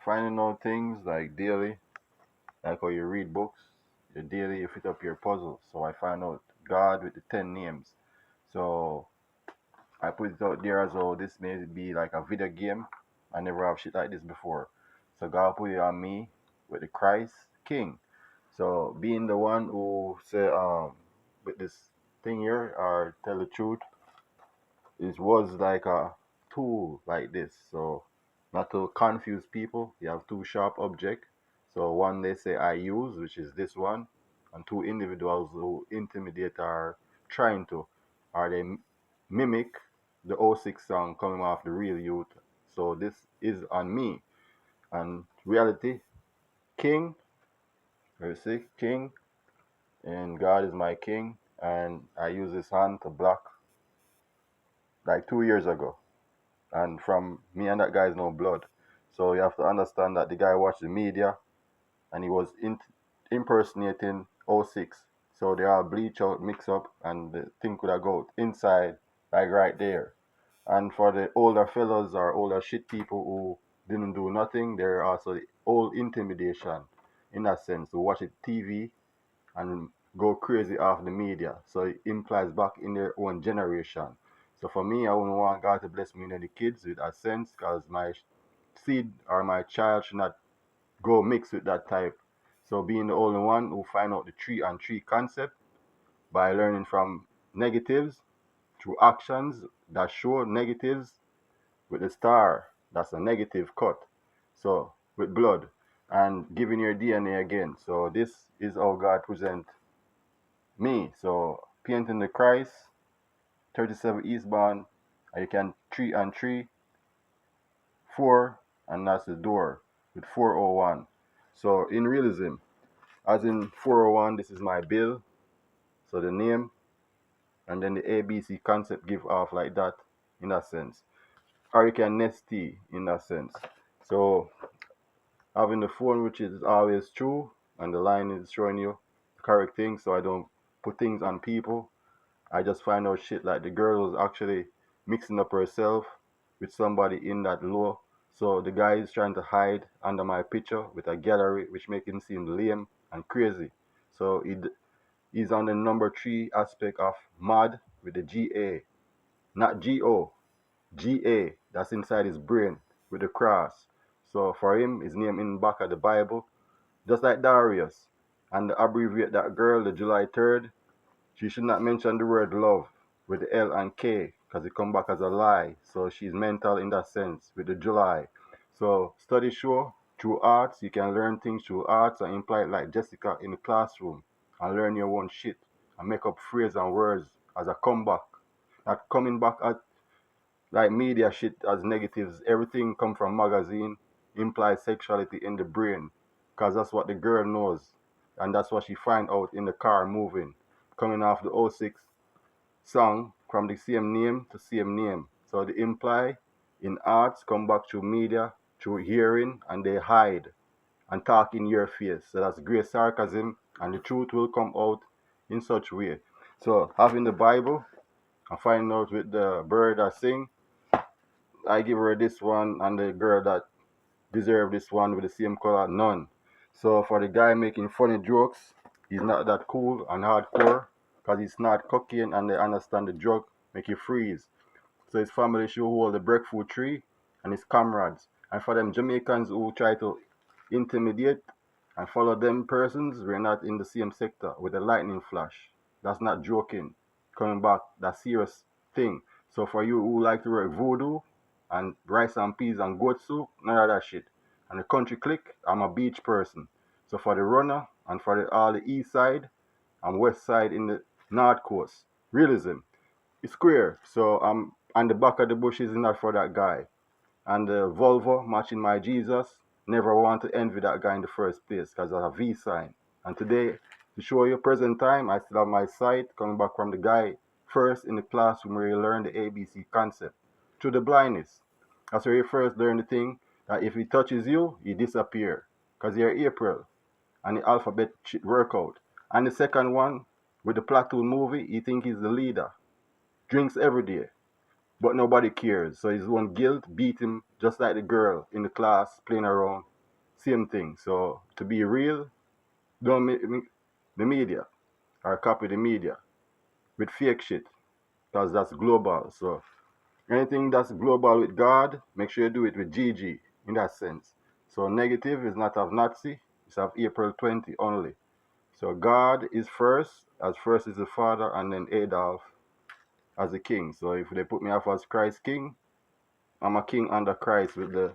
finding out things like daily, like how you read books, your daily you fit up your puzzle. So I found out God with the 10 names. So I put it out there as well. This may be like a video game. I never have shit like this before. So God put it on me with the Christ King. So being the one who say with this thing here or tell the truth, it was like a tool like this. So not to confuse people, you have two sharp objects. So one they say I use, which is this one, and two individuals who intimidate are trying to, or they mimic the O6 song coming off the real youth. So this is on me. And reality, king, verse 6, king, and God is my king. And I use this hand to block like 2 years ago. And from me and that guy is no blood. So you have to understand that the guy watched the media and he was impersonating O6. So they all bleach out, mix up, and the thing could have go inside, like right there. And for the older fellows or older shit people who didn't do nothing, there are also the old intimidation in that sense, who watch it TV and go crazy off the media. So it implies back in their own generation. So for me, I wouldn't want God to bless me and the kids with a sense, because my seed or my child should not go mix with that type. So being the only one who find out the 3 and 3 concept by learning from negatives through actions that show negatives with the star, that's a negative cut. So with blood and giving your DNA again. So this is how God present me. So painting the Christ, 37 Eastbourne, and you can 3 and 3, 4, and that's the door with 401. So in realism, as in 401, this is my bill. So the name and then the ABC concept give off like that in that sense. Or you can nest T in that sense. So having the phone which is always true and the line is showing you the correct thing, so I don't put things on people. I just find out shit like the girl was actually mixing up herself with somebody in that law. So the guy is trying to hide under my picture with a gallery, which make him seem lame and crazy. So he's on the number 3 aspect of mad with the GA, not GO, GA. That's inside his brain with the cross. So for him, his name in the back of the Bible, just like Darius. And to abbreviate that girl, the July 3rd, she should not mention the word love with the L and K, because it come back as a lie. So she's mental in that sense with the July. So study show through arts, you can learn things through arts and imply it like Jessica in the classroom and learn your own shit and make up phrases and words as a comeback. Not coming back at like media shit as negatives. Everything come from magazine, implies sexuality in the brain, because that's what the girl knows. And that's what she find out in the car moving, coming off the O6 song from the same name to same name. So the imply in arts come back through media, through hearing, and they hide and talk in your face. So that's great sarcasm, and the truth will come out in such way. So having the Bible and finding out with the bird that sing, I give her this one, and the girl that deserve this one with the same color, none. So for the guy making funny jokes, he's not that cool and hardcore, because he's not cocaine and they understand the drug make you freeze. So his family should hold the breadfruit tree and his comrades. And for them Jamaicans who try to intimidate and follow them persons, we're not in the same sector with a lightning flash. That's not joking. Coming back, that's serious thing. So for you who like to work voodoo and rice and peas and goat soup, none of that shit. And the country click, I'm a beach person. So for the runner and for all the east side and west side in the north coast, realism, it's square. So I'm on the back of the bush is not for that guy. And the Volvo matching my Jesus, never want to envy that guy in the first place because of a V sign. And today, to show you present time, I still have my sight coming back from the guy first in the classroom where you learn the ABC concept. Through the blindness. That's where you first learn the thing that if he touches you, you disappear. Because you're April. And the alphabet work out. And the second one, with the platoon movie, he think he's the leader. Drinks every day. But nobody cares. So his own guilt beat him just like the girl in the class playing around same thing. So to be real, don't make the media or copy the media with fake shit, because that's global. So anything that's global with God, make sure you do it with GG in that sense. So negative is not of Nazi, it's of April 20 only. So God is first is the Father, and then Adolf as the king. So if they put me off as Christ king, I'm a king under Christ with the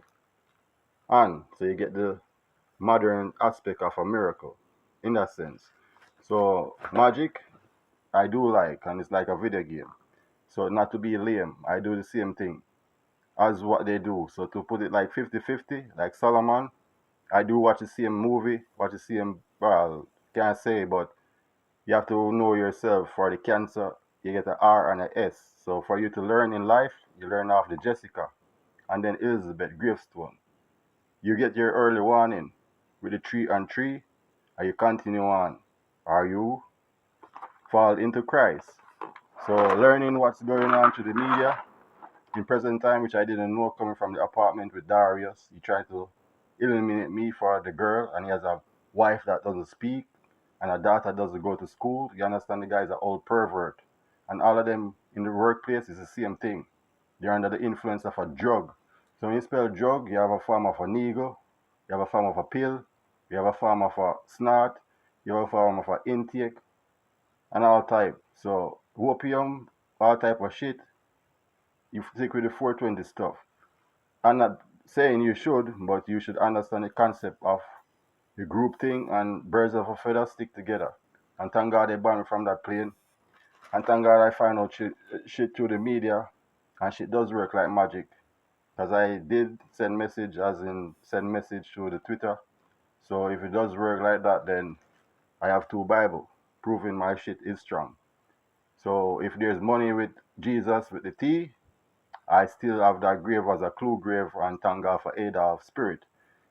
and. So you get the modern aspect of a miracle in that sense. So magic, I do like, and it's like a video game. So not to be lame, I do the same thing as what they do. So to put it like 50-50, like Solomon, I do watch the same movie, watch the same, well, can't say, but you have to know yourself. For the cancer, you get an R and an S. So for you to learn in life, you learn off the Jessica and then Elizabeth Gravestone. You get your early warning with the 3 and 3, and you continue on. Or you fall into Christ. So learning what's going on through the media in present time, which I didn't know coming from the apartment with Darius. He tried to eliminate me for the girl, and he has a wife that doesn't speak and a daughter doesn't go to school. You understand, the guy's an old pervert. And all of them in the workplace is the same thing. They're under the influence of a drug. So when you spell drug, you have a form of a needle, you have a form of a pill, you have a form of a snort, you have a form of an intake, and all type. So opium, all type of shit, you stick with the 420 stuff. I'm not saying you should, but you should understand the concept of the group thing, and birds of a feather stick together. And thank God they banned me from that plane. And thank God I find out shit through the media, and shit does work like magic. Because I did send message, as in send message through the Twitter. So if it does work like that, then I have 2 Bible proving my shit is strong. So if there's money with Jesus with the T, I still have that grave as a clue grave, and thank God for Adolf spirit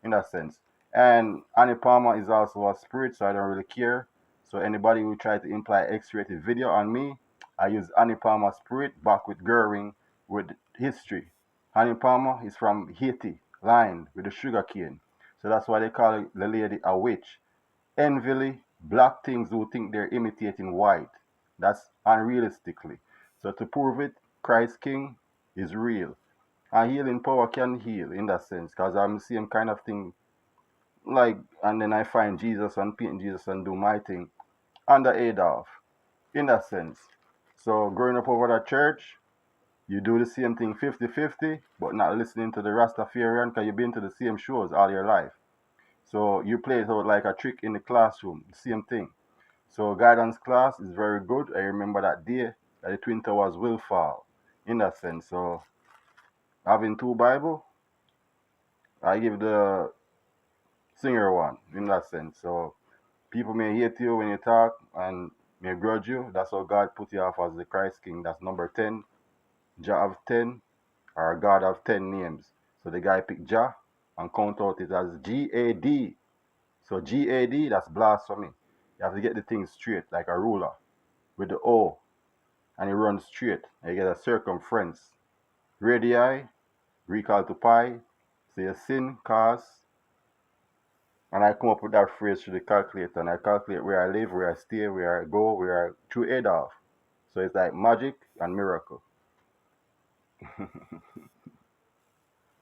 in that sense. And Annie Palmer is also a spirit, so I don't really care. So anybody who try to imply X-rated video on me, I use Annie Palmer spirit back with Goering with history. Annie Palmer is from Haiti, line with the sugar cane. So that's why they call the lady a witch. Envily, black things who think they're imitating white. That's unrealistically. So to prove it, Christ King is real. And healing power can heal in that sense, because I'm the same kind of thing. Like, and then I find Jesus and paint Jesus and do my thing under Adolf in that sense. So growing up over that church, you do the same thing 50-50, but not listening to the Rastafarian, because you've been to the same shows all your life. So you play it out like a trick in the classroom, same thing. So guidance class is very good. I remember that day that the Twin Towers will fall in that sense. So having 2 Bible, I give the singer one in that sense. So people may hate you when you talk and may grudge you. That's how God put you off as the Christ King. That's number 10. Jah of 10, or God of 10 names. So the guy picked Jah and count out it as GAD. So GAD, that's blasphemy. You have to get the thing straight like a ruler with the O, and it runs straight. And you get a circumference. Radii, recall to pi. So your sin, cause. And I come up with that phrase through the calculator, and I calculate where I live, where I stay, where I go, where I through Adolf. So it's like magic and miracle.